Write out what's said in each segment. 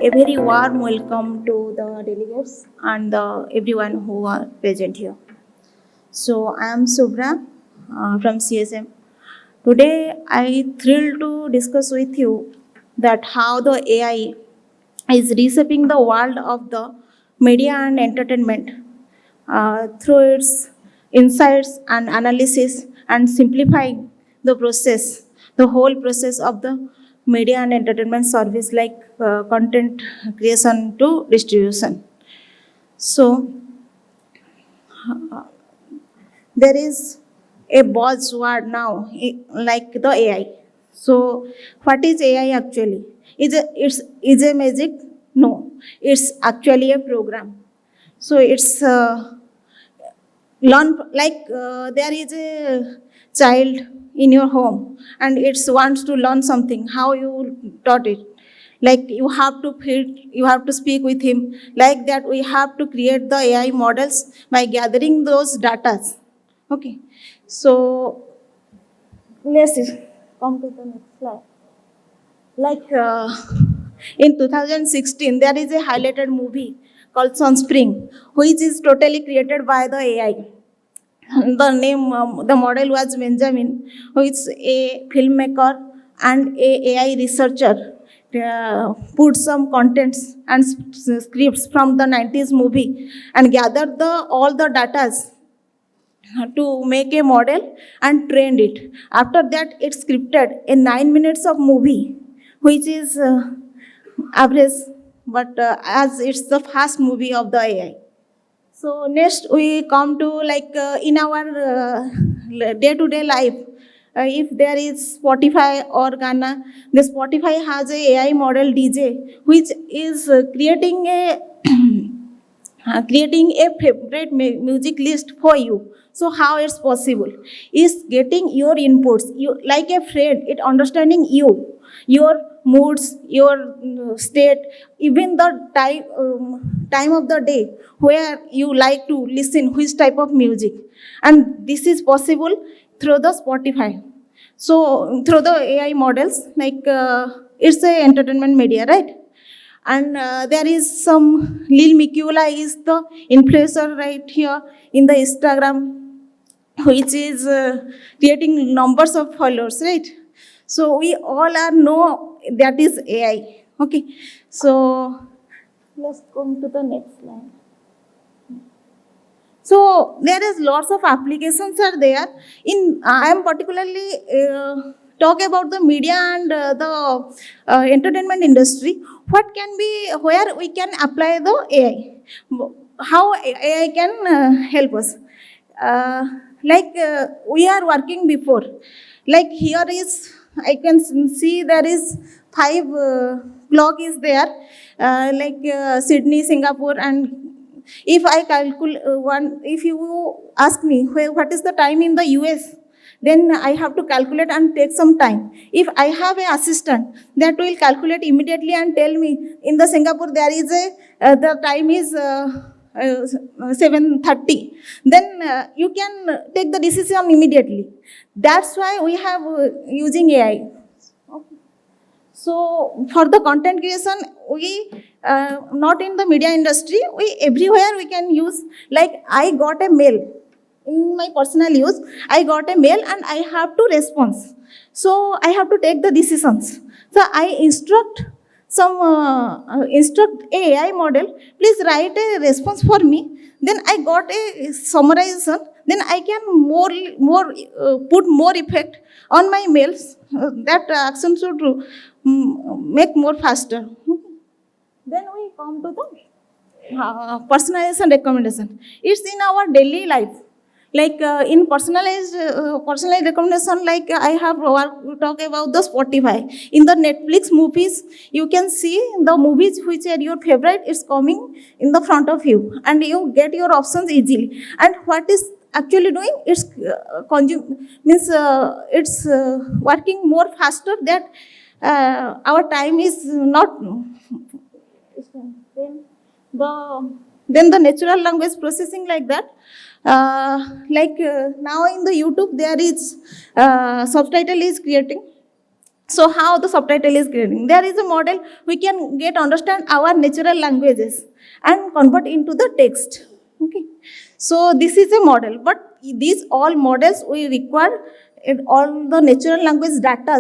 A very warm welcome to the delegates and everyone who are present here. So I am Subra from CSM. Today I thrilled to discuss with you that how the AI is reshaping the world of the media and entertainment through its insights and analysis and simplifying the whole process of the media and entertainment service like content creation to distribution. So there is a buzzword now like the AI. So what is AI actually? Is a magic? No, it's actually a program. So it's learn like there is a child in your home and it wants to learn something. How you taught it? Like you have to speak with him. Like that, we have to create the AI models by gathering those data. Okay, so let's come to the next slide. Like in 2016, there is a highlighted movie called Sunspring, which is totally created by the AI. The name, the model was Benjamin, who is a filmmaker and a AI researcher. Put some contents and scripts from the 90s movie and gathered all the datas to make a model and trained it. After that, it scripted a 9 minutes of movie, which is average, but as it's the first movie of the AI. So next we come to like in our day-to-day life, if there is Spotify or Ghana, the Spotify has a AI model DJ which is creating a favorite music list for you. So how it's possible is getting your inputs, you like a friend, it understanding you, your moods, your state, even the time of the day where you like to listen which type of music, and this is possible through the Spotify. So through the AI models, like it's a entertainment media, right? And there is some Lil Mikula is the influencer right here in the Instagram, which is creating numbers of followers, right? So we all are know that is AI. Okay, so let's come to the next slide. So there is lots of applications are there. In I am particularly talk about the media and the entertainment industry. What can be where we can apply the AI? How AI can help us? Like we are working before. Like here is I can see there is 5 clock is there. Like Sydney, Singapore, and if I calculate if you ask me what is the time in the US, then I have to calculate and take some time. If I have an assistant that will calculate immediately and tell me in the Singapore there is the time is 7:30, then you can take the decision immediately. That's why we have using AI. So for the content creation, we not in the media industry, we everywhere we can use. Like I got a mail in my personal use. I got a mail and I have to respond. So I have to take the decisions. So I instruct a AI model. Please write a response for me. Then I got a summarization. Then I can put more effect on my mails. That action should make more faster. Then we come to the personalization recommendation. It's in our daily life. Like in personalized recommendation, like I have talk about the Spotify. In the Netflix movies, you can see the movies which are your favorite is coming in the front of you, and you get your options easily. And what is actually doing? It's it's working more faster. That our time is not. Then the natural language processing like that. Now in the YouTube there is subtitle is creating. So how the subtitle is creating? There is a model we can get understand our natural languages and convert into the text. Okay. So this is a model, but these all models we require all the natural language data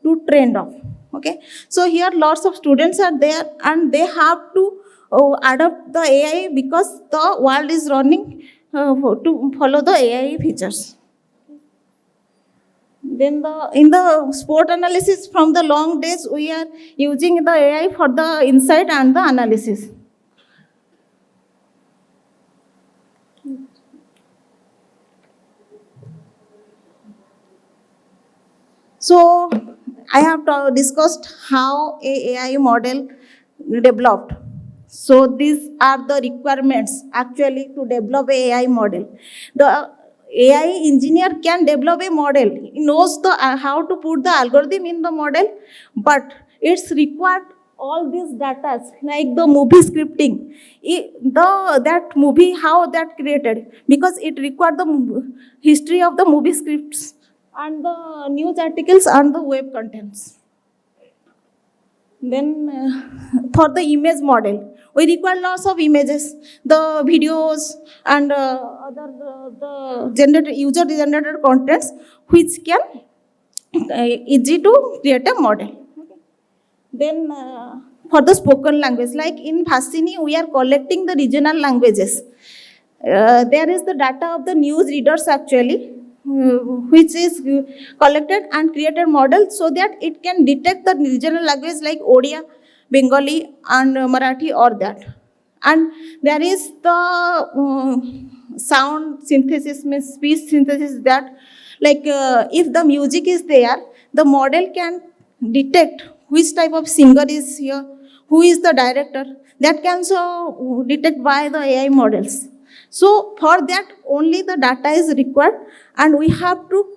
to train off. Okay. So here lots of students are there and they have to adopt the AI because the world is running to follow the AI features. Then in the sport analysis from the long days, we are using the AI for the insight and the analysis. So I have discussed how a AI model developed. So these are the requirements actually to develop a AI model. The AI engineer can develop a model. He knows the how to put the algorithm in the model, but it's required all these data like the movie scripting, that movie how that created because it required the history of the movie scripts and the news articles and the web contents. Then for the image model, we require lots of images, the videos and other the generated user generated contents, which can easy to create a model. Then for the spoken language, like in Fascini, we are collecting the regional languages. There is the data of the news readers actually, which is collected and created model so that it can detect the regional language like Odia, Bengali, and Marathi or that. And there is the sound synthesis, means speech synthesis that like if the music is there, the model can detect which type of singer is here, who is the director. That can so detect by the AI models. So for that only the data is required and we have to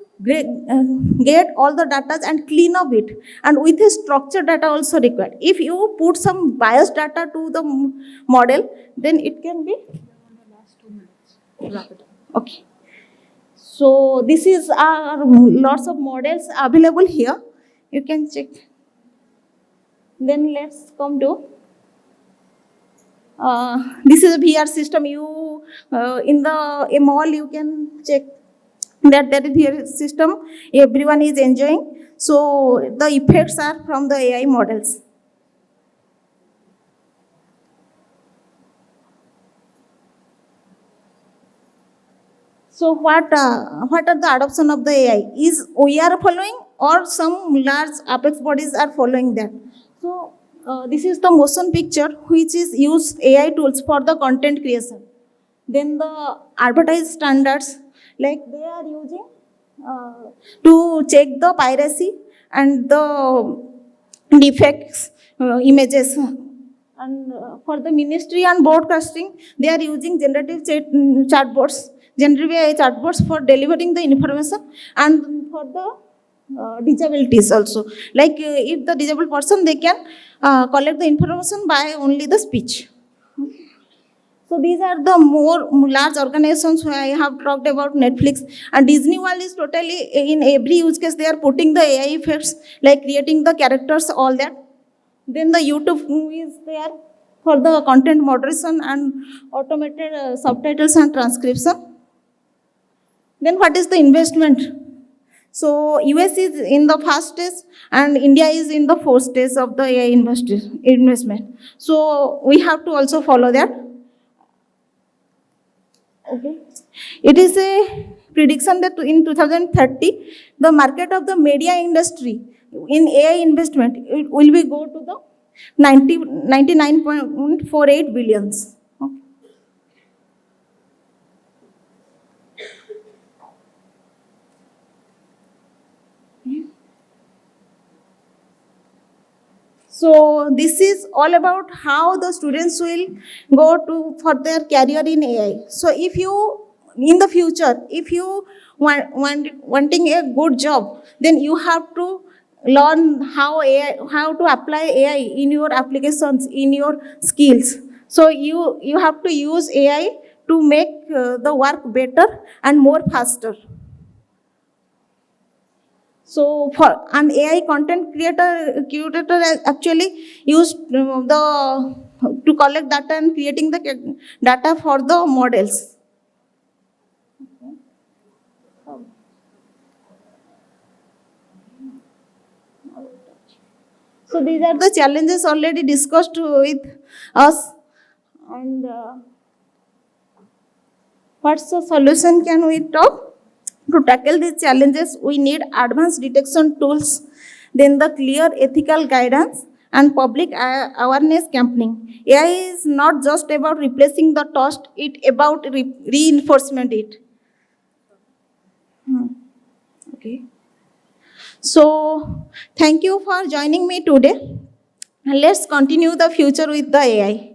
get all the data and clean up it and with a structured data also required. If you put some biased data to the model, then it can be okay. So this is our lots of models available here. You can check. Then let's come to this is a VR system. You in the a mall you can check that is VR system. Everyone is enjoying. So the effects are from the AI models. So what are the adoption of the AI? Is we are following or some large apex bodies are following that? So this is the motion picture which is used AI tools for the content creation. Then the advertised standards, like they are using to check the piracy and the defects images. And for the ministry and broadcasting, they are using generative chatbots, generative AI chatbots for delivering the information and for the disabilities also. Like if the disabled person, they can collect the information by only the speech. So these are the more large organizations where I have talked about Netflix and Disney World is totally in every use case they are putting the AI effects like creating the characters, all that. Then the YouTube is there for the content moderation and automated subtitles and transcription. Then what is the investment? So US is in the first stage and India is in the fourth stage of the AI investment. So we have to also follow that. Okay. It is a prediction that in 2030, the market of the media industry in AI investment it will be go to the 99.48 billions. Okay. So this is all about how the students will go to for their career in AI. So if you in the future, if you wanting a good job, then you have to learn how to apply AI in your applications, in your skills. So you have to use AI to make the work better and more faster. So for an AI content curator actually used the to collect data and creating the data for the models. So these are the challenges already discussed with us, and what's the solution can we talk? To tackle these challenges, we need advanced detection tools, then the clear ethical guidance and public awareness campaigning. AI is not just about replacing the task, it about reinforcement it. Okay. So thank you for joining me today. And let's continue the future with the AI.